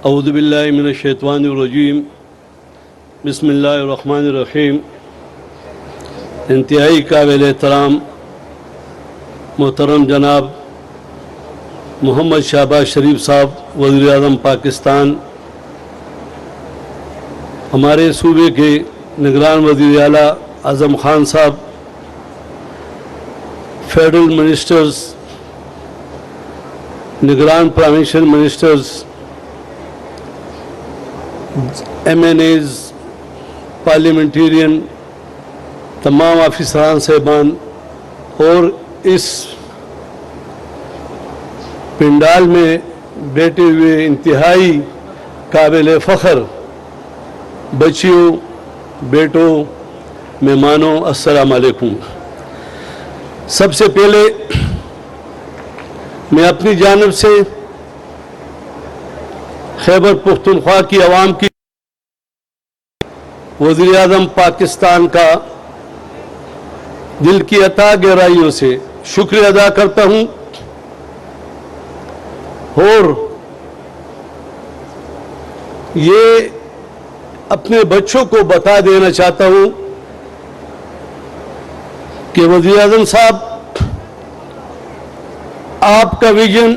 اعوذ باللہ من الشیطان الرجیم بسم اللہ الرحمن الرحیم۔ انتہائی قابل احترام محترم جناب محمد شہباز شریف صاحب وزیر اعظم پاکستان، ہمارے صوبے کے نگران وزیر اعلیٰ اعظم خان صاحب، فیڈرل منسٹرز، نگران پروونشل منسٹرز، MNAs، پارلیمنٹیرین، تمام آفیسران صاحبان اور اس پنڈال میں بیٹھے ہوئے انتہائی قابل فخر بچیوں، بیٹوں، مہمانوں، السلام علیکم۔ سب سے پہلے میں اپنی جانب سے خیبر پختونخوا کی عوام کی وزیر اعظم پاکستان کا دل کی عطا گہرائیوں سے شکریہ ادا کرتا ہوں، اور یہ اپنے بچوں کو بتا دینا چاہتا ہوں کہ وزیر اعظم صاحب، آپ کا ویژن،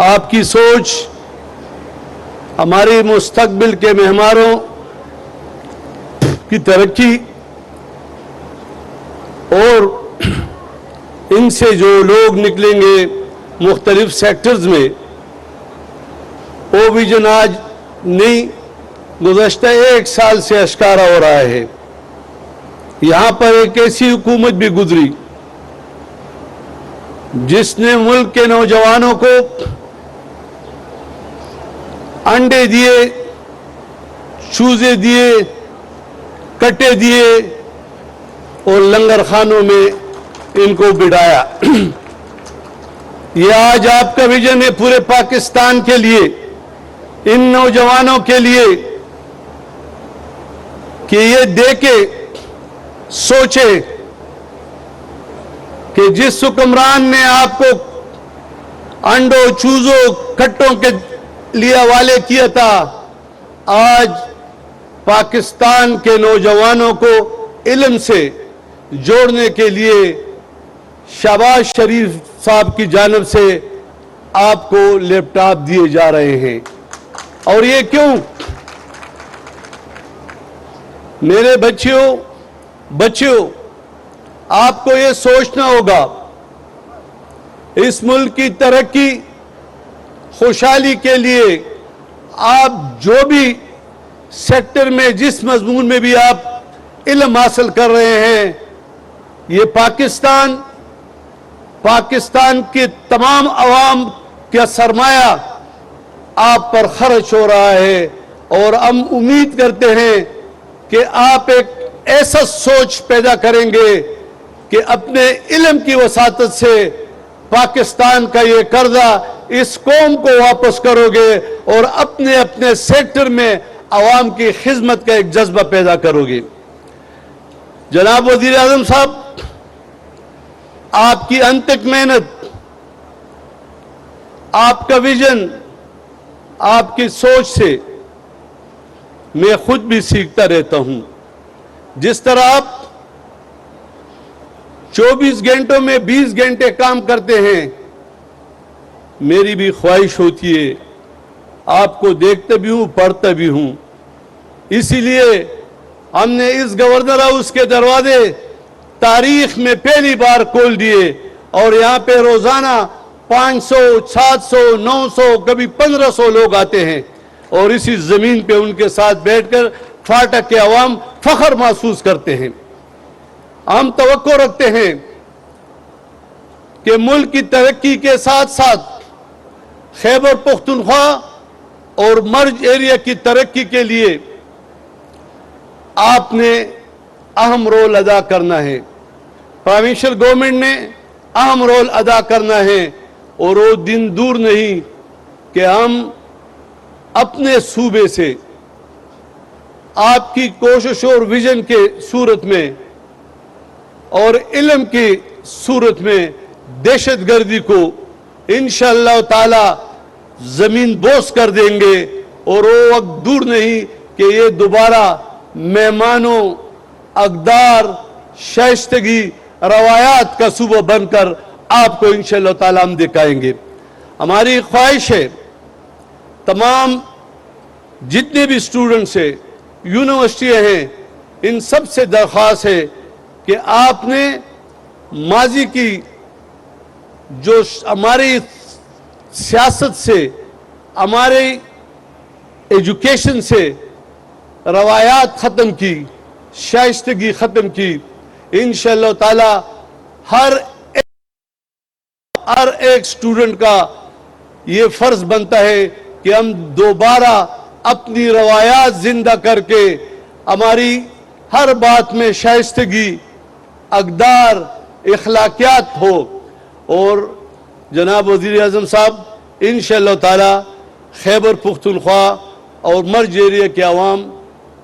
آپ کی سوچ ہمارے مستقبل کے معماروں کی ترقی اور ان سے جو لوگ نکلیں گے مختلف سیکٹرز میں، وہ ویژن آج نہیں، گزشتہ 1 سال سے اشکارا ہو رہا ہے۔ یہاں پر ایک ایسی حکومت بھی گزری جس نے ملک کے نوجوانوں کو انڈے دیے، چوزے دیے، کٹے دیے اور لنگر خانوں میں ان کو بٹھایا۔ یہ آج آپ کا ویژن ہے پورے پاکستان کے لیے، ان نوجوانوں کے لیے، کہ یہ دیکھے، سوچے کہ جس حکمران نے آپ کو انڈوں، چوزوں، کٹوں کے لیے حوالے کیا تھا، آج پاکستان کے نوجوانوں کو علم سے جوڑنے کے لیے شہباز شریف صاحب کی جانب سے آپ کو لیپ ٹاپ دیے جا رہے ہیں۔ اور یہ کیوں؟ میرے بچیوں، آپ کو یہ سوچنا ہوگا، اس ملک کی ترقی، خوشحالی کے لیے آپ جو بھی سیکٹر میں، جس مضمون میں بھی آپ علم حاصل کر رہے ہیں، یہ پاکستان کے تمام عوام کا سرمایہ آپ پر خرچ ہو رہا ہے، اور ہم امید کرتے ہیں کہ آپ ایک ایسا سوچ پیدا کریں گے کہ اپنے علم کی وساطت سے پاکستان کا یہ قرضہ اس قوم کو واپس کرو گے، اور اپنے سیکٹر میں عوام کی خدمت کا ایک جذبہ پیدا کرو گے۔ جناب وزیر اعظم صاحب، آپ کی انتک محنت، آپ کا ویژن، آپ کی سوچ سے میں خود بھی سیکھتا رہتا ہوں۔ جس طرح آپ 24 گھنٹوں میں 20 گھنٹے کام کرتے ہیں، میری بھی خواہش ہوتی ہے، آپ کو دیکھتا بھی ہوں، پڑھتا بھی ہوں۔ اسی لیے ہم نے اس گورنر ہاؤس کے دروازے تاریخ میں پہلی بار کھول دیے، اور یہاں پہ روزانہ 500، 700، 900، کبھی 1500 لوگ آتے ہیں، اور اسی زمین پہ ان کے ساتھ بیٹھ کر فاٹک کے عوام فخر محسوس کرتے ہیں۔ ہم توقع رکھتے ہیں کہ ملک کی ترقی کے ساتھ ساتھ خیبر پختونخوا اور مرج ایریا کی ترقی کے لیے آپ نے اہم رول ادا کرنا ہے، پروونشل گورنمنٹ نے اہم رول ادا کرنا ہے، اور وہ دن دور نہیں کہ ہم اپنے صوبے سے آپ کی کوشش اور ویژن کے صورت میں اور علم کی صورت میں دہشت گردی کو انشاءاللہ تعالی زمین بوس کر دیں گے اور وہ وقت دور نہیں کہ یہ دوبارہ مہمانوں، اقدار، شائستگی، روایات کا صوبہ بن کر آپ کو انشاءاللہ تعالیٰ ہم دکھائیں گے۔ ہماری خواہش ہے تمام جتنے بھی اسٹوڈنٹس ہیں، یونیورسٹیاں ہیں، ان سب سے درخواست ہے کہ آپ نے ماضی کی جو ہماری سیاست سے، ہماری ایجوکیشن سے روایات ختم کی، شائستگی ختم کی، انشاءاللہ تعالی ہر ایک اسٹوڈنٹ کا یہ فرض بنتا ہے کہ ہم دوبارہ اپنی روایات زندہ کر کے ہماری ہر بات میں شائستگی، اقدار، اخلاقیات ہو۔ اور جناب وزیر اعظم صاحب انشاءاللہ تعالی خیبر پختونخوا اور مرج ایریا کے عوام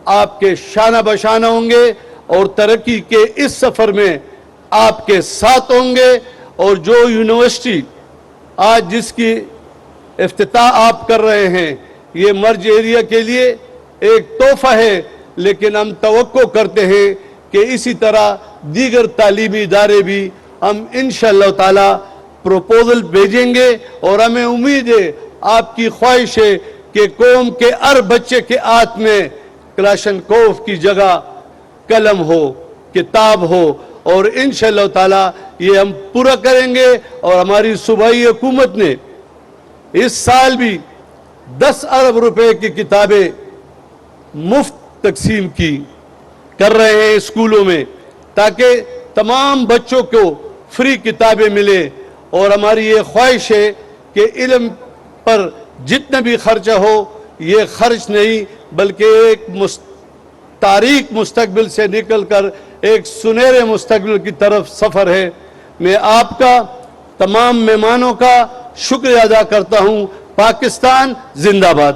آپ کے شانہ بشانہ ہوں گے اور ترقی کے اس سفر میں آپ کے ساتھ ہوں گے۔ اور جو یونیورسٹی آج جس کی افتتاح آپ کر رہے ہیں، یہ مرج ایریا کے لیے ایک تحفہ ہے، لیکن ہم توقع کرتے ہیں کہ اسی طرح دیگر تعلیمی ادارے بھی ہم انشاءاللہ تعالی پروپوزل بھیجیں گے، اور ہمیں امید ہے، آپ کی خواہش ہے کہ قوم کے ہر بچے کے ہاتھ میں کلاشنکوف کی جگہ قلم ہو، کتاب ہو، اور انشاءاللہ تعالی یہ ہم پورا کریں گے۔ اور ہماری صوبائی حکومت نے اس سال بھی 10 ارب روپے کی کتابیں مفت تقسیم کر رہے ہیں اسکولوں میں، تاکہ تمام بچوں کو فری کتابیں ملے۔ اور ہماری یہ خواہش ہے کہ علم پر جتنا بھی خرچہ ہو، یہ خرچ نہیں بلکہ ایک تاریک مستقبل سے نکل کر ایک سنہرے مستقبل کی طرف سفر ہے۔ میں آپ کا، تمام مہمانوں کا شکریہ ادا کرتا ہوں۔ پاکستان زندہ باد۔